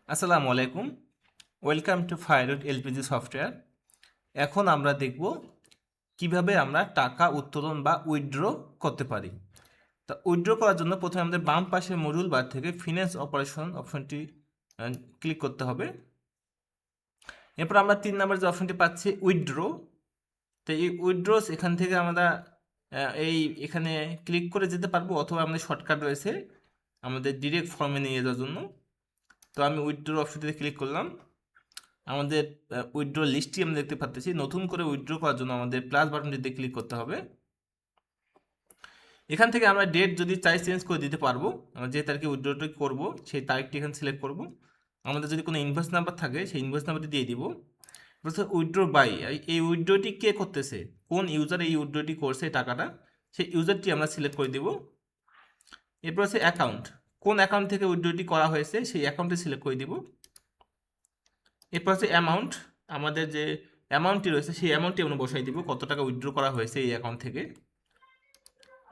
আসসালামু আলাইকুম। Welcome to firewood LPG software. এখন আমরা দেখব কিভাবে আমরা টাকা উত্তোলন বা উইথড্র করতে পারি। তা উইথড্র করার জন্য প্রথমে আমাদের বাম পাশের মডিউল বার থেকে ফিন্যান্স অপারেশন অপশনটি ক্লিক করতে হবে। এরপর আমরা 3 নম্বর যে অপশনটি পাচ্ছি উইথড্র। তো এই উইথড্রস এখান থেকে আমরা এখানে ক্লিক করে যেতে পারবো, অথবা আমাদের শর্টকাট রয়েছে আমাদের ডিরেক্ট ফর্মে নিয়ে যাওয়ার জন্য। তো আমি উইথড্র অপশনটিতে ক্লিক করলাম। আমাদের উইথড্র লিস্টটি আমরা দেখতে পাচ্ছি। নতুন করে উইথড্র করার জন্য আমাদের প্লাস বাটনটিতে ক্লিক করতে হবে। এখান থেকে আমরা ডেট যদি চাই চেঞ্জ করে দিতে পারবো। আমরা যে তারিখে উইথড্রটি করব সেই তারিখটি এখানে সিলেক্ট করব। আমাদের যদি কোনো ইনভয়েস নাম্বার থাকে সেই ইনভয়েস নাম্বারটি দিয়ে দিব। উইথড্র বাই, এই উইথড্রটি কে করতেছে, কোন ইউজার এই উইথড্রটি করছে টাকাটা, সেই ইউজারটি আমরা সিলেক্ট করে দিব। এরপর হচ্ছে অ্যাকাউন্ট, কোন অ্যাকাউন্ট থেকে উইথড্রটি করা হয়েছে সেই অ্যাকাউন্টটি সিলেক্ট করে দিব। এরপর হচ্ছে অ্যামাউন্ট, আমাদের যে অ্যামাউন্টটি রয়েছে সেই অ্যামাউন্টটি আমরা বসাই দিব, কত টাকা উইথড্র করা হয়েছে এই অ্যাকাউন্ট থেকে।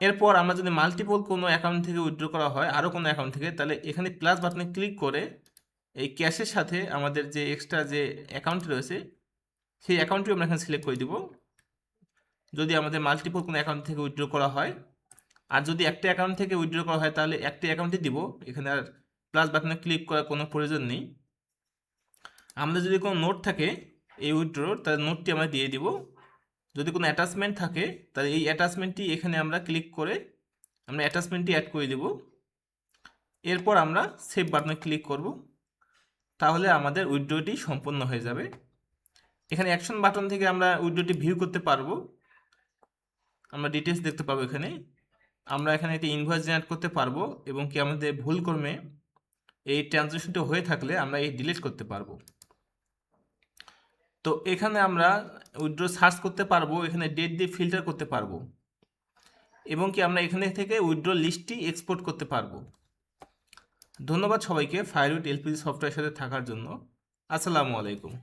এরপর আমরা যদি মাল্টিপল কোনো অ্যাকাউন্ট থেকে উইথড্র করা হয়, আরও কোনো অ্যাকাউন্ট থেকে, তাহলে এখানে প্লাস বাটনে ক্লিক করে এই ক্যাশের সাথে আমাদের যে এক্সট্রা যে অ্যাকাউন্ট রয়েছে সেই অ্যাকাউন্টটি আমরা এখানে সিলেক্ট করে দিব, যদি আমাদের মাল্টিপল কোনো অ্যাকাউন্ট থেকে উইথড্র করা হয়। আর যদি একটা অ্যাকাউন্ট থেকে উইথড্র করা হয় তাহলে একটা অ্যাকাউন্টই দিব, এখানে আর প্লাস বাটনে ক্লিক করার কোনো প্রয়োজন নেই। আমাদের যদি কোনো নোট থাকে এই উইথড্রোর, তাহলে নোটটি আমরা দিয়ে দিব। যদি কোনো অ্যাটাচমেন্ট থাকে তাহলে এই অ্যাটাচমেন্টটি এখানে আমরা ক্লিক করে আমরা অ্যাটাচমেন্টটি অ্যাড করে দিব। এরপর আমরা সেভ বাটনে ক্লিক করব, তাহলে আমাদের উইথড্রোটি সম্পন্ন হয়ে যাবে। এখানে অ্যাকশন বাটন থেকে আমরা উইথড্রোটি ভিউ করতে পারবো, আমরা ডিটেলস দেখতে পাবো। এখানে আমরা এখানে একটা ইনভয়েস জেনারেট করতে পারবো, এবং কি আমাদের ভুলক্রমে এই ট্রানজ্যাকশনটি হয়ে থাকলে আমরা এই ডিলিট করতে পারবো। তো এখানে আমরা উইথড্র সার্চ করতে পারবো, এখানে ডেট দিয়ে ফিল্টার করতে পারবো, এবং কি আমরা এখানে থেকে উইথড্র লিস্টটি এক্সপোর্ট করতে পারবো। ধন্যবাদ সবাইকে ফায়ারউড এলপিজি সফটওয়্যারের সাথে থাকার জন্য। আসসালামু আলাইকুম।